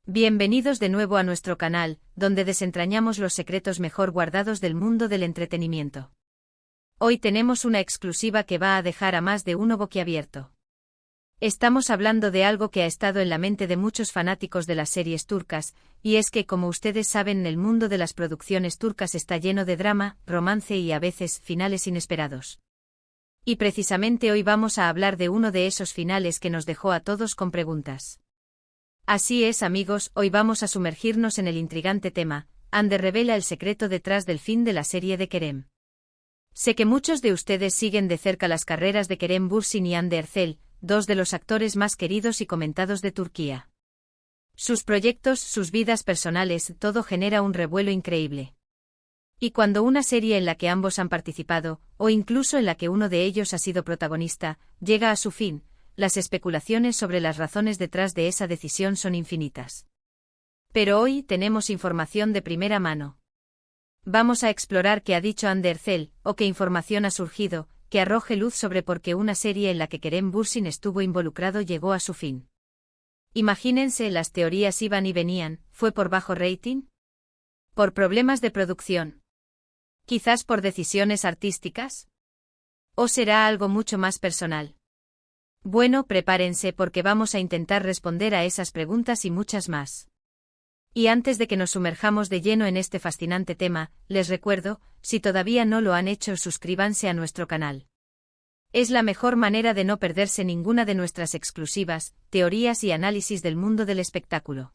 Bienvenidos de nuevo a nuestro canal, donde desentrañamos los secretos mejor guardados del mundo del entretenimiento. Hoy tenemos una exclusiva que va a dejar a más de uno boquiabierto. Estamos hablando de algo que ha estado en la mente de muchos fanáticos de las series turcas, y es que, como ustedes saben, el mundo de las producciones turcas está lleno de drama, romance y a veces finales inesperados. Y precisamente hoy vamos a hablar de uno de esos finales que nos dejó a todos con preguntas. Así es, amigos, hoy vamos a sumergirnos en el intrigante tema. Hande revela el secreto detrás del fin de la serie de Kerem. Sé que muchos de ustedes siguen de cerca las carreras de Kerem Bürsin y Hande Erçel, dos de los actores más queridos y comentados de Turquía. Sus proyectos, sus vidas personales, todo genera un revuelo increíble. Y cuando una serie en la que ambos han participado, o incluso en la que uno de ellos ha sido protagonista, llega a su fin, las especulaciones sobre las razones detrás de esa decisión son infinitas. Pero hoy tenemos información de primera mano. Vamos a explorar qué ha dicho Hande Erçel, o qué información ha surgido, que arroje luz sobre por qué una serie en la que Kerem Bürsin estuvo involucrado llegó a su fin. Imagínense, las teorías iban y venían. ¿Fue por bajo rating? ¿Por problemas de producción? ¿Quizás por decisiones artísticas? ¿O será algo mucho más personal? Bueno, prepárense porque vamos a intentar responder a esas preguntas y muchas más. Y antes de que nos sumerjamos de lleno en este fascinante tema, les recuerdo, si todavía no lo han hecho, suscríbanse a nuestro canal. Es la mejor manera de no perderse ninguna de nuestras exclusivas, teorías y análisis del mundo del espectáculo.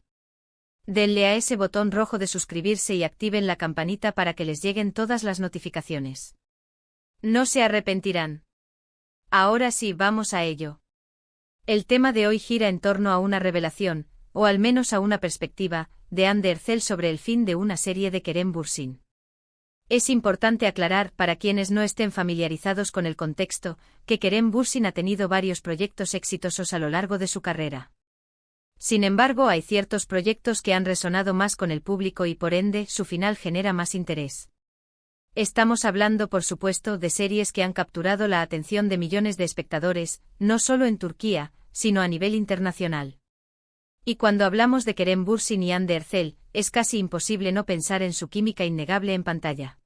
Denle a ese botón rojo de suscribirse y activen la campanita para que les lleguen todas las notificaciones. No se arrepentirán. Ahora sí, vamos a ello. El tema de hoy gira en torno a una revelación, o al menos a una perspectiva, de Hande Erçel sobre el fin de una serie de Kerem Bürsin. Es importante aclarar, para quienes no estén familiarizados con el contexto, que Kerem Bürsin ha tenido varios proyectos exitosos a lo largo de su carrera. Sin embargo, hay ciertos proyectos que han resonado más con el público y por ende, su final genera más interés. Estamos hablando, por supuesto, de series que han capturado la atención de millones de espectadores, no solo en Turquía, sino a nivel internacional. Y cuando hablamos de Kerem Bürsin y Hande Erçel, es casi imposible no pensar en su química innegable en pantalla.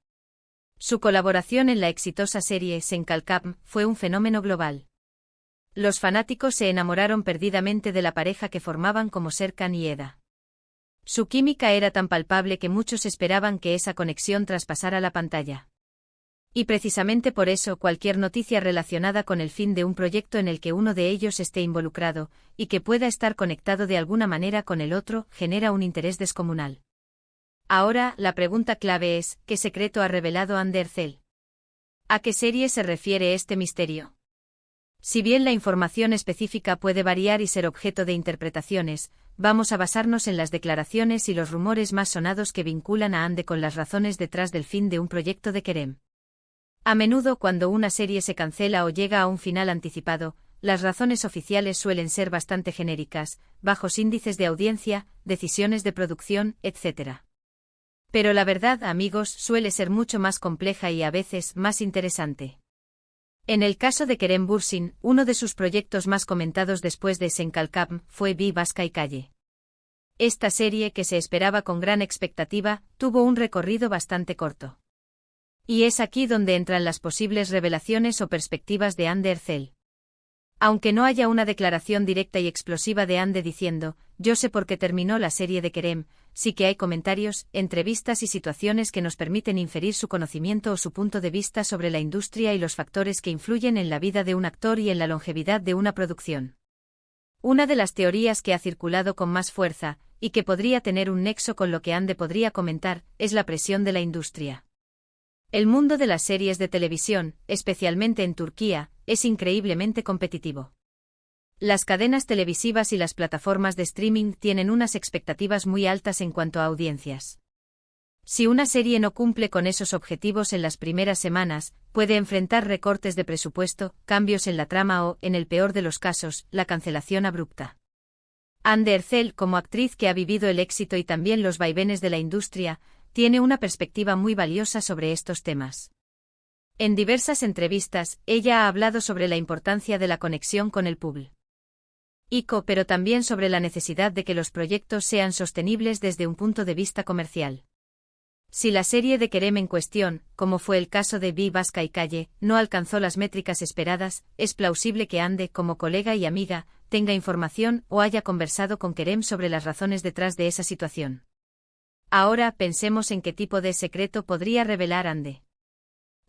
Su colaboración en la exitosa serie Sen Kalkam fue un fenómeno global. Los fanáticos se enamoraron perdidamente de la pareja que formaban como Serkan y Eda. Su química era tan palpable que muchos esperaban que esa conexión traspasara la pantalla. Y precisamente por eso cualquier noticia relacionada con el fin de un proyecto en el que uno de ellos esté involucrado, y que pueda estar conectado de alguna manera con el otro, genera un interés descomunal. Ahora, la pregunta clave es, ¿qué secreto ha revelado Hande Erçel? ¿A qué serie se refiere este misterio? Si bien la información específica puede variar y ser objeto de interpretaciones, vamos a basarnos en las declaraciones y los rumores más sonados que vinculan a Hande con las razones detrás del fin de un proyecto de Kerem. A menudo, cuando una serie se cancela o llega a un final anticipado, las razones oficiales suelen ser bastante genéricas: bajos índices de audiencia, decisiones de producción, etc. Pero la verdad, amigos, suele ser mucho más compleja y a veces más interesante. En el caso de Kerem Bürsin, uno de sus proyectos más comentados después de Sen Kalkam fue Bir Başka Hikaye. Esta serie, que se esperaba con gran expectativa, tuvo un recorrido bastante corto. Y es aquí donde entran las posibles revelaciones o perspectivas de Hande Erçel. Aunque no haya una declaración directa y explosiva de Hande diciendo, yo sé por qué terminó la serie de Kerem, sí que hay comentarios, entrevistas y situaciones que nos permiten inferir su conocimiento o su punto de vista sobre la industria y los factores que influyen en la vida de un actor y en la longevidad de una producción. Una de las teorías que ha circulado con más fuerza, y que podría tener un nexo con lo que Hande podría comentar, es la presión de la industria. El mundo de las series de televisión, especialmente en Turquía, es increíblemente competitivo. Las cadenas televisivas y las plataformas de streaming tienen unas expectativas muy altas en cuanto a audiencias. Si una serie no cumple con esos objetivos en las primeras semanas, puede enfrentar recortes de presupuesto, cambios en la trama o, en el peor de los casos, la cancelación abrupta. Hande Erçel, como actriz que ha vivido el éxito y también los vaivenes de la industria, tiene una perspectiva muy valiosa sobre estos temas. En diversas entrevistas, ella ha hablado sobre la importancia de la conexión con el público. pero también sobre la necesidad de que los proyectos sean sostenibles desde un punto de vista comercial. Si la serie de Kerem en cuestión, como fue el caso de Vi Vasca y Calle, no alcanzó las métricas esperadas, es plausible que Ande, como colega y amiga, tenga información o haya conversado con Kerem sobre las razones detrás de esa situación. Ahora pensemos en qué tipo de secreto podría revelar Ande.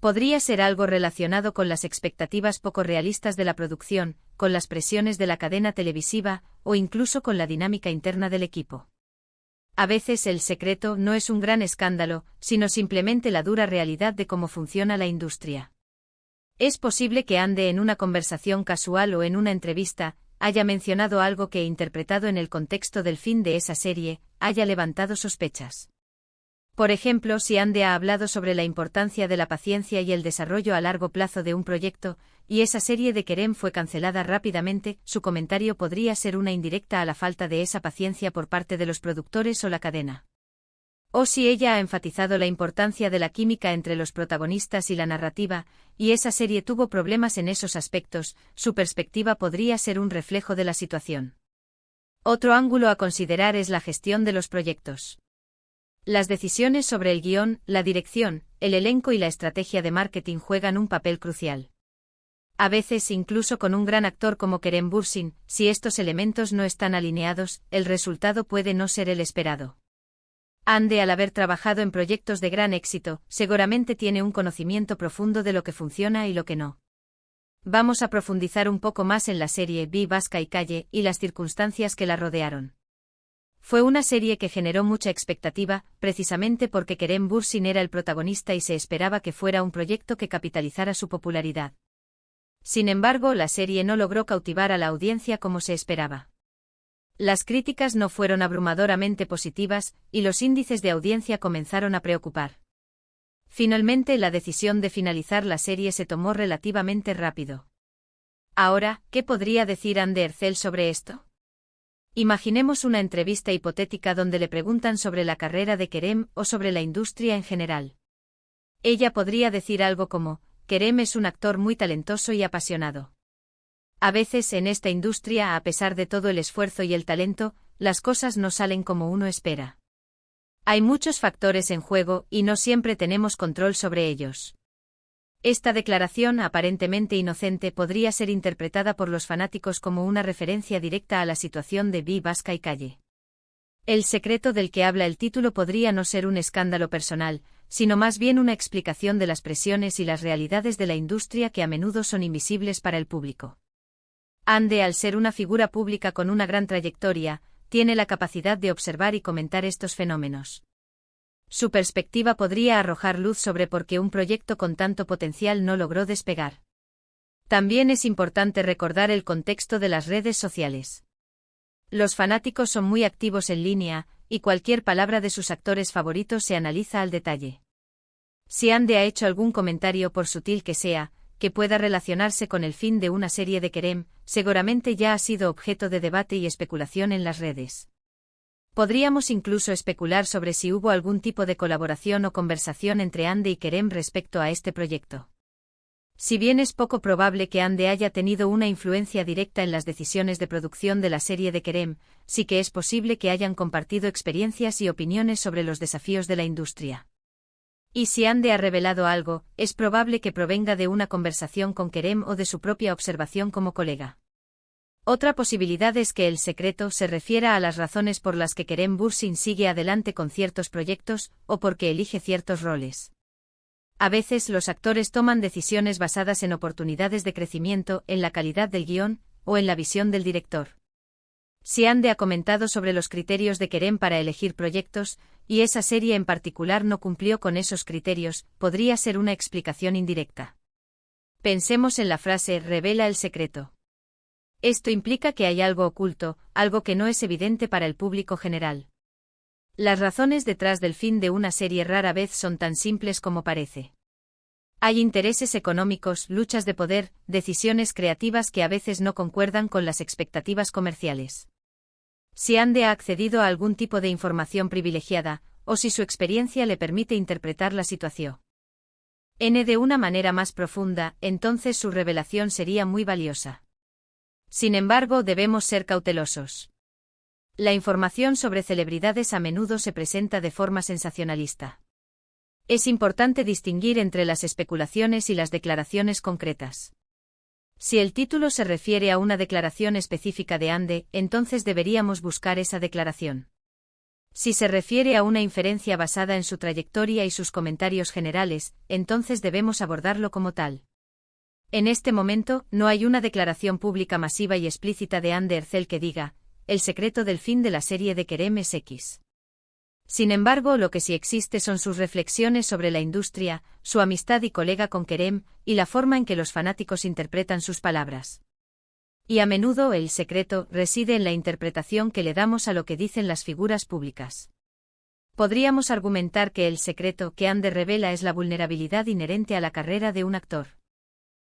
Podría ser algo relacionado con las expectativas poco realistas de la producción, con las presiones de la cadena televisiva, o incluso con la dinámica interna del equipo. A veces el secreto no es un gran escándalo, sino simplemente la dura realidad de cómo funciona la industria. Es posible que Ande en una conversación casual o en una entrevista, haya mencionado algo que, interpretado en el contexto del fin de esa serie, haya levantado sospechas. Por ejemplo, si Ande ha hablado sobre la importancia de la paciencia y el desarrollo a largo plazo de un proyecto, y esa serie de Kerem fue cancelada rápidamente, su comentario podría ser una indirecta a la falta de esa paciencia por parte de los productores o la cadena. O si ella ha enfatizado la importancia de la química entre los protagonistas y la narrativa, y esa serie tuvo problemas en esos aspectos, su perspectiva podría ser un reflejo de la situación. Otro ángulo a considerar es la gestión de los proyectos. Las decisiones sobre el guión, la dirección, el elenco y la estrategia de marketing juegan un papel crucial. A veces, incluso con un gran actor como Kerem Bürsin, si estos elementos no están alineados, el resultado puede no ser el esperado. Ande, al haber trabajado en proyectos de gran éxito, seguramente tiene un conocimiento profundo de lo que funciona y lo que no. Vamos a profundizar un poco más en la serie Vi Vasca y Calle y las circunstancias que la rodearon. Fue una serie que generó mucha expectativa, precisamente porque Kerem Bürsin era el protagonista y se esperaba que fuera un proyecto que capitalizara su popularidad. Sin embargo, la serie no logró cautivar a la audiencia como se esperaba. Las críticas no fueron abrumadoramente positivas, y los índices de audiencia comenzaron a preocupar. Finalmente, la decisión de finalizar la serie se tomó relativamente rápido. Ahora, ¿qué podría decir Ande Erçel sobre esto? Imaginemos una entrevista hipotética donde le preguntan sobre la carrera de Kerem o sobre la industria en general. Ella podría decir algo como: Kerem es un actor muy talentoso y apasionado. A veces en esta industria, a pesar de todo el esfuerzo y el talento, las cosas no salen como uno espera. Hay muchos factores en juego y no siempre tenemos control sobre ellos. Esta declaración, aparentemente inocente, podría ser interpretada por los fanáticos como una referencia directa a la situación de Vi Vasca y Calle. El secreto del que habla el título podría no ser un escándalo personal, sino más bien una explicación de las presiones y las realidades de la industria que a menudo son invisibles para el público. Ande, al ser una figura pública con una gran trayectoria, tiene la capacidad de observar y comentar estos fenómenos. Su perspectiva podría arrojar luz sobre por qué un proyecto con tanto potencial no logró despegar. También es importante recordar el contexto de las redes sociales. Los fanáticos son muy activos en línea, y cualquier palabra de sus actores favoritos se analiza al detalle. Si Ande ha hecho algún comentario, por sutil que sea, que pueda relacionarse con el fin de una serie de Kerem, seguramente ya ha sido objeto de debate y especulación en las redes. Podríamos incluso especular sobre si hubo algún tipo de colaboración o conversación entre Ande y Kerem respecto a este proyecto. Si bien es poco probable que Ande haya tenido una influencia directa en las decisiones de producción de la serie de Kerem, sí que es posible que hayan compartido experiencias y opiniones sobre los desafíos de la industria. Y si Ande ha revelado algo, es probable que provenga de una conversación con Kerem o de su propia observación como colega. Otra posibilidad es que el secreto se refiera a las razones por las que Kerem Bürsin sigue adelante con ciertos proyectos, o porque elige ciertos roles. A veces los actores toman decisiones basadas en oportunidades de crecimiento, en la calidad del guión, o en la visión del director. Si Ande ha comentado sobre los criterios de Kerem para elegir proyectos, y esa serie en particular no cumplió con esos criterios, podría ser una explicación indirecta. Pensemos en la frase «revela el secreto». Esto implica que hay algo oculto, algo que no es evidente para el público general. Las razones detrás del fin de una serie rara vez son tan simples como parece. Hay intereses económicos, luchas de poder, decisiones creativas que a veces no concuerdan con las expectativas comerciales. Si Ande ha accedido a algún tipo de información privilegiada, o si su experiencia le permite interpretar la situación de una manera más profunda, entonces su revelación sería muy valiosa. Sin embargo, debemos ser cautelosos. La información sobre celebridades a menudo se presenta de forma sensacionalista. Es importante distinguir entre las especulaciones y las declaraciones concretas. Si el título se refiere a una declaración específica de Ande, entonces deberíamos buscar esa declaración. Si se refiere a una inferencia basada en su trayectoria y sus comentarios generales, entonces debemos abordarlo como tal. En este momento, no hay una declaración pública masiva y explícita de Ande Ercel que diga: el secreto del fin de la serie de Kerem es X. Sin embargo, lo que sí existe son sus reflexiones sobre la industria, su amistad y colega con Kerem, y la forma en que los fanáticos interpretan sus palabras. Y a menudo el secreto reside en la interpretación que le damos a lo que dicen las figuras públicas. Podríamos argumentar que el secreto que Ande revela es la vulnerabilidad inherente a la carrera de un actor.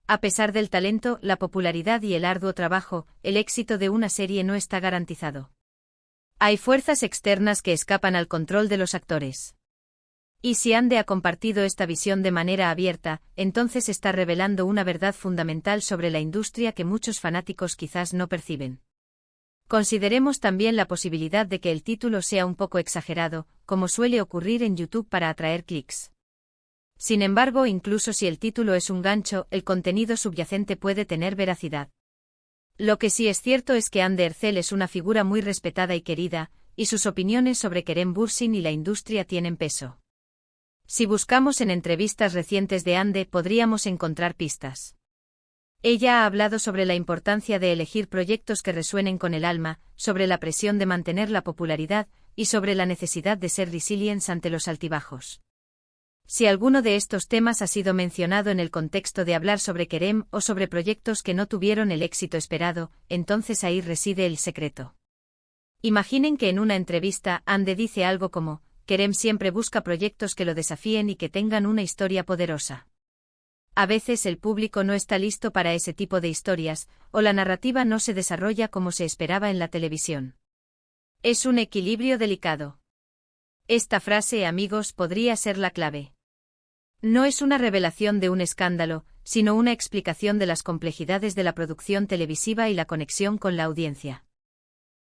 A pesar del talento, la popularidad y el arduo trabajo, el éxito de una serie no está garantizado. Hay fuerzas externas que escapan al control de los actores. Y si Ande ha compartido esta visión de manera abierta, entonces está revelando una verdad fundamental sobre la industria que muchos fanáticos quizás no perciben. Consideremos también la posibilidad de que el título sea un poco exagerado, como suele ocurrir en YouTube para atraer clics. Sin embargo, incluso si el título es un gancho, el contenido subyacente puede tener veracidad. Lo que sí es cierto es que Ande Ercel es una figura muy respetada y querida, y sus opiniones sobre Kerem Bürsin y la industria tienen peso. Si buscamos en entrevistas recientes de Ande, podríamos encontrar pistas. Ella ha hablado sobre la importancia de elegir proyectos que resuenen con el alma, sobre la presión de mantener la popularidad, y sobre la necesidad de ser resilientes ante los altibajos. Si alguno de estos temas ha sido mencionado en el contexto de hablar sobre Kerem o sobre proyectos que no tuvieron el éxito esperado, entonces ahí reside el secreto. Imaginen que en una entrevista Ande dice algo como: Kerem siempre busca proyectos que lo desafíen y que tengan una historia poderosa. A veces el público no está listo para ese tipo de historias, o la narrativa no se desarrolla como se esperaba en la televisión. Es un equilibrio delicado. Esta frase, amigos, podría ser la clave. No es una revelación de un escándalo, sino una explicación de las complejidades de la producción televisiva y la conexión con la audiencia.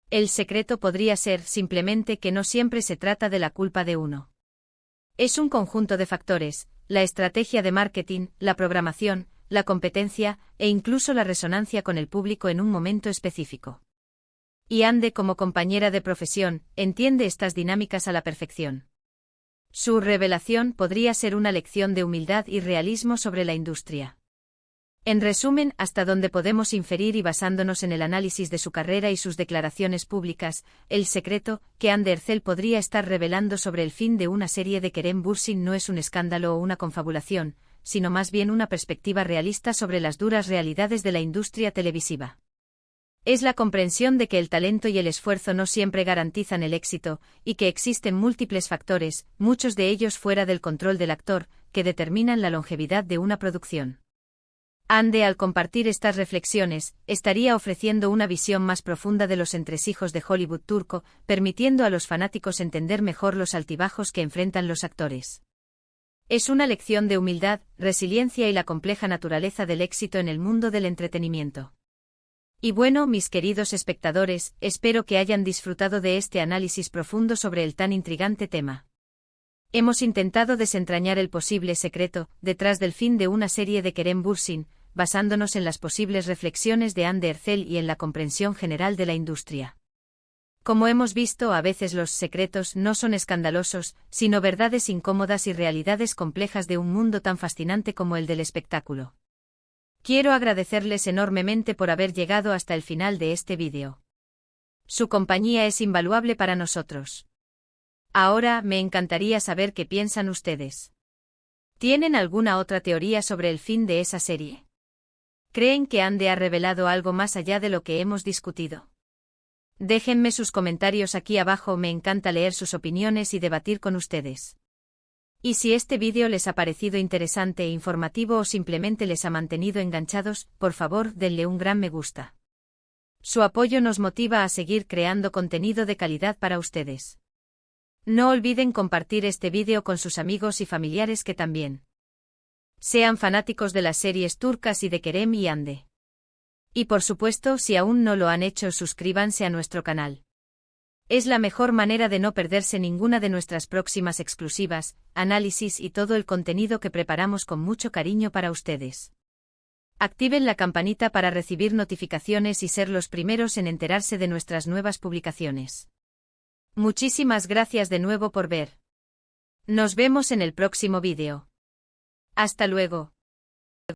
El secreto podría ser simplemente que no siempre se trata de la culpa de uno. Es un conjunto de factores: la estrategia de marketing, la programación, la competencia, e incluso la resonancia con el público en un momento específico. Y Ande, como compañera de profesión, entiende estas dinámicas a la perfección. Su revelación podría ser una lección de humildad y realismo sobre la industria. En resumen, hasta donde podemos inferir y basándonos en el análisis de su carrera y sus declaraciones públicas, el secreto que Ande Ercel podría estar revelando sobre el fin de una serie de Kerem Bürsin no es un escándalo o una confabulación, sino más bien una perspectiva realista sobre las duras realidades de la industria televisiva. Es la comprensión de que el talento y el esfuerzo no siempre garantizan el éxito, y que existen múltiples factores, muchos de ellos fuera del control del actor, que determinan la longevidad de una producción. Ande, al compartir estas reflexiones, estaría ofreciendo una visión más profunda de los entresijos de Hollywood turco, permitiendo a los fanáticos entender mejor los altibajos que enfrentan los actores. Es una lección de humildad, resiliencia y la compleja naturaleza del éxito en el mundo del entretenimiento. Y bueno, mis queridos espectadores, espero que hayan disfrutado de este análisis profundo sobre el tan intrigante tema. Hemos intentado desentrañar el posible secreto detrás del fin de una serie de Kerem Bürsin, basándonos en las posibles reflexiones de Ande Ercel y en la comprensión general de la industria. Como hemos visto, a veces los secretos no son escandalosos, sino verdades incómodas y realidades complejas de un mundo tan fascinante como el del espectáculo. Quiero agradecerles enormemente por haber llegado hasta el final de este vídeo. Su compañía es invaluable para nosotros. Ahora, me encantaría saber qué piensan ustedes. ¿Tienen alguna otra teoría sobre el fin de esa serie? ¿Creen que Ande ha revelado algo más allá de lo que hemos discutido? Déjenme sus comentarios aquí abajo, me encanta leer sus opiniones y debatir con ustedes. Y si este vídeo les ha parecido interesante e informativo o simplemente les ha mantenido enganchados, por favor, denle un gran me gusta. Su apoyo nos motiva a seguir creando contenido de calidad para ustedes. No olviden compartir este vídeo con sus amigos y familiares que también sean fanáticos de las series turcas y de Kerem y Ande. Y por supuesto, si aún no lo han hecho, suscríbanse a nuestro canal. Es la mejor manera de no perderse ninguna de nuestras próximas exclusivas, análisis y todo el contenido que preparamos con mucho cariño para ustedes. Activen la campanita para recibir notificaciones y ser los primeros en enterarse de nuestras nuevas publicaciones. Muchísimas gracias de nuevo por ver. Nos vemos en el próximo vídeo. Hasta luego.